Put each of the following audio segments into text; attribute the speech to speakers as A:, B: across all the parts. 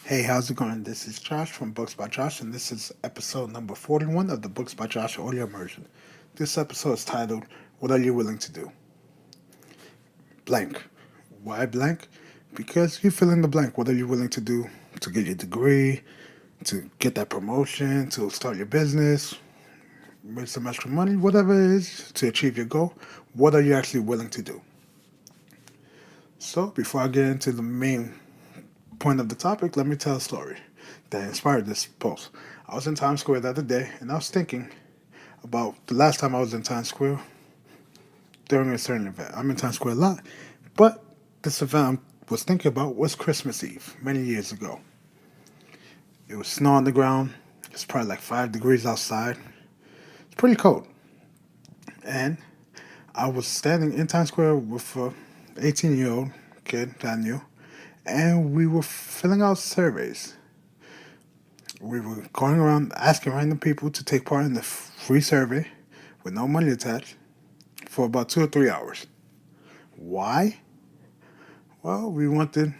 A: Hey, how's it going? This is Josh from Books by Josh, and this is episode number 41 of the Books by Josh audio immersion. This episode is titled, What Are You Willing to Do? Blank. Why blank? Because you fill in the blank. What are you willing to do to get your degree, to get that promotion, to start your business, make some extra money, whatever it is, to achieve your goal? What are you actually willing to do? So, before I get into the main point of the topic, let me tell a story that inspired this post. I was in Times Square the other day, and I was thinking about the last time I was in Times Square during a certain event. I'm in Times Square a lot, but this event I was thinking about was Christmas Eve many years ago. It was snow on the ground. It's probably like 5 degrees outside. It's pretty cold. And I was standing in Times Square with a 18-year-old kid that I knew, and we were filling out surveys. We were going around asking random people to take part in the free survey with no money attached for about 2 or 3 hours. Why? Well, we wanted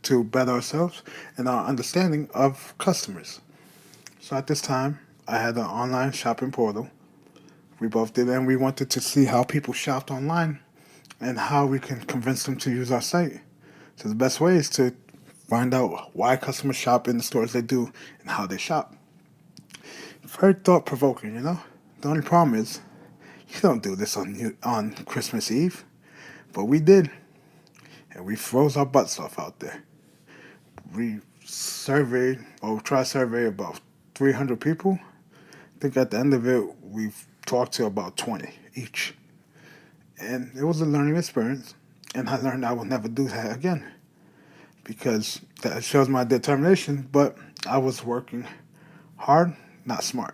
A: to better ourselves and our understanding of customers. So at this time, I had an online shopping portal. We both did, and we wanted to see how people shopped online and how we can convince them to use our site. So the best way is to find out why customers shop in the stores they do and how they shop. Very thought provoking, you know? The only problem is you don't do this on Christmas Eve, but we did, and we froze our butts off out there. We surveyed or tried to survey about 300 people. I think at the end of it, we've talked to about 20 each, and it was a learning experience. And I learned I will never do that again because that shows my determination. But I was working hard, not smart,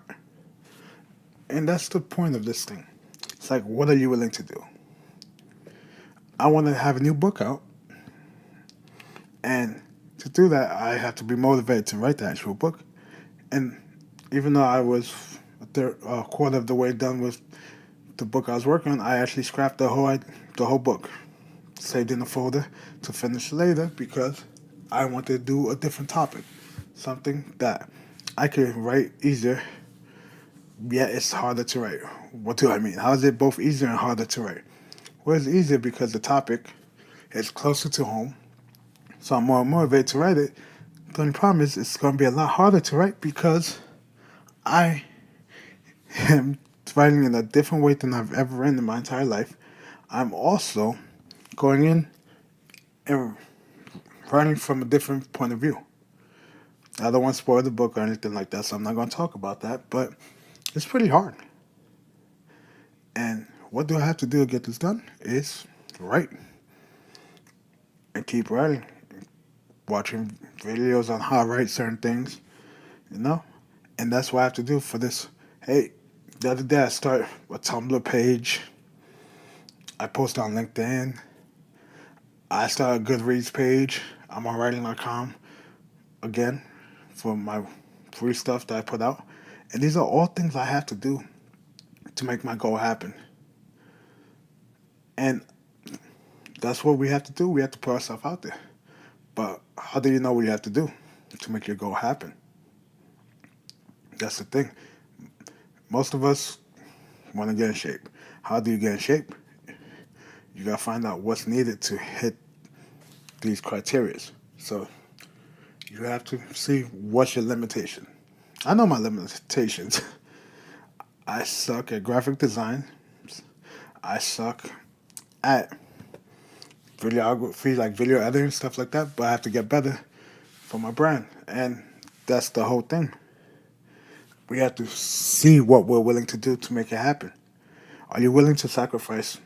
A: and that's the point of this thing. It's like, what are you willing to do? I want to have a new book out, and to do that, I have to be motivated to write the actual book. And even though I was a quarter of the way done with the book I was working on, I actually scrapped the whole book, saved in a folder to finish later because I wanted to do a different topic, something that I could write easier. Yet it's harder to write. What do I mean? How is it both easier and harder to write? Well, it's easier because the topic is closer to home, so I'm more motivated to write it. The only problem is it's going to be a lot harder to write because I am writing in a different way than I've ever written in my entire life. I'm also going in and writing from a different point of view. I don't want to spoil the book or anything like that, so I'm not going to talk about that, but it's pretty hard. And what do I have to do to get this done? Is write and keep writing, watching videos on how to write certain things, you know? And that's what I have to do for this. Hey, the other day I started a Tumblr page. I post on LinkedIn. I started a Goodreads page. I'm on writing.com again for my free stuff that I put out. And these are all things I have to do to make my goal happen. And that's what we have to do. We have to put ourselves out there. But how do you know what you have to do to make your goal happen? That's the thing. Most of us want to get in shape. How do you get in shape? You got to find out what's needed to hit these criteria. So you have to see what's your limitation. I know my limitations. I suck at graphic design. I suck at videography, like video editing, stuff like that, but I have to get better for my brand. And that's the whole thing. We have to see what we're willing to do to make it happen. Are you willing to sacrifice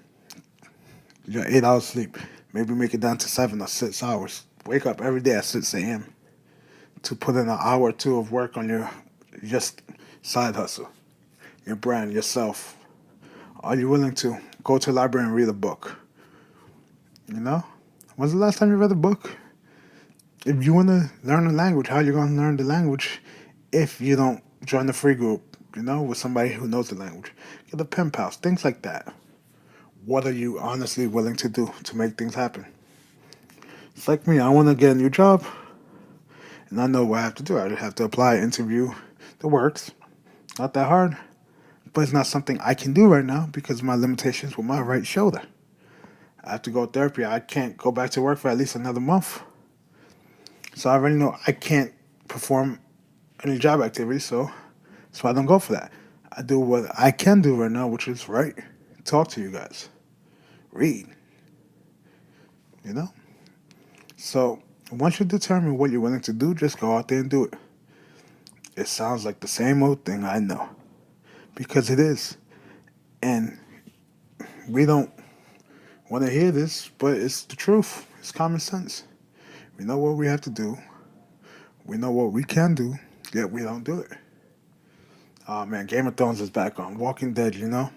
A: your 8 hours sleep? Maybe make it down to 7 or 6 hours. Wake up every day at 6 a.m. to put in an hour or two of work on your just side hustle, your brand, yourself. Are you willing to go to a library and read a book? You know? When's the last time you read a book? If you want to learn a language, how are you going to learn the language if you don't join the free group, with somebody who knows the language? Get a pen pal, things like that. What are you honestly willing to do to make things happen? It's like me, I want to get a new job, And I know what I have to do. I have to apply, interview, the works. Not that hard, but it's not something I can do right now because of my limitations with my right shoulder. I have to go to therapy. I can't go back to work for at least another month. So I already know I can't perform any job activities, so I don't go for that. I do what I can do right now, which is write, talk to you guys, read, you know? So once you determine what you're willing to do, just go out there and do it. It sounds like the same old thing, I know, because it is. And we don't want to hear this, but it's the truth. It's common sense. We know what we have to do. We know what we can do, yet we don't do it. Oh man, Game of Thrones is back on. Walking Dead, you know?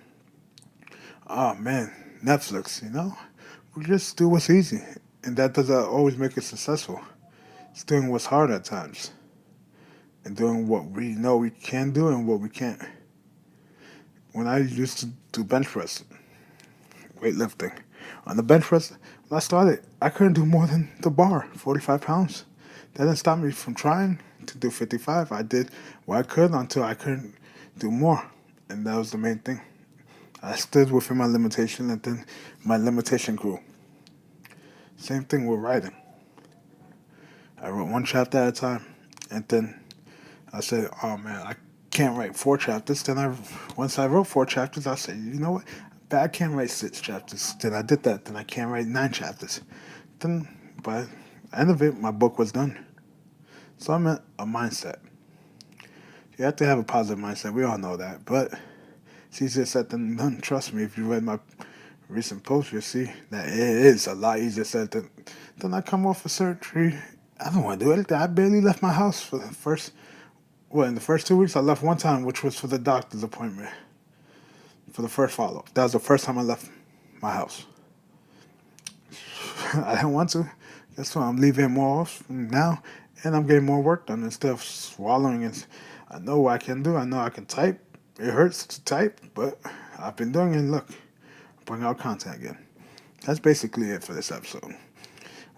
A: Oh man, Netflix, you know? We just do what's easy. And that doesn't always make us successful. It's doing what's hard at times. And doing what we know we can do and what we can't. When I used to do bench press, weightlifting, on the bench press, when I started, I couldn't do more than the bar, 45 pounds. That didn't stop me from trying to do 55. I did what I could until I couldn't do more. And that was the main thing. I stood within my limitation, and then my limitation grew. Same thing with writing. I wrote one chapter at a time, and then I said, "Oh man, I can't write 4 chapters." Then once I wrote 4 chapters, I said, "You know what? I can't write 6 chapters." Then I did that. Then I can't write 9 chapters. Then by the end of it, my book was done. So I meant a mindset. You have to have a positive mindset. We all know that, but it's easier said than done. Trust me, if you read my recent post, you'll see that it is a lot easier said than Then I come off of surgery. I don't want to do anything. I barely left my house for the first, well, in the first 2 weeks, I left one time, which was for the doctor's appointment, for the first follow up. That was the first time I left my house. I didn't want to. Guess what? I'm leaving more off now, and I'm getting more work done instead of swallowing it. I know what I can do. I know I can type. It hurts to type, but I've been doing it. Look, bring out content again. That's basically it for this episode.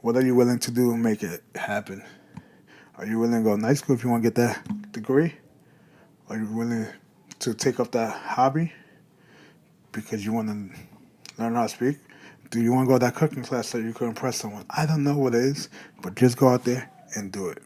A: What are you willing to do and make it happen? Are you willing to go to night school if you want to get that degree? Are you willing to take up that hobby because you want to learn how to speak? Do you want to go to that cooking class so you can impress someone? I don't know what it is, but just go out there and do it.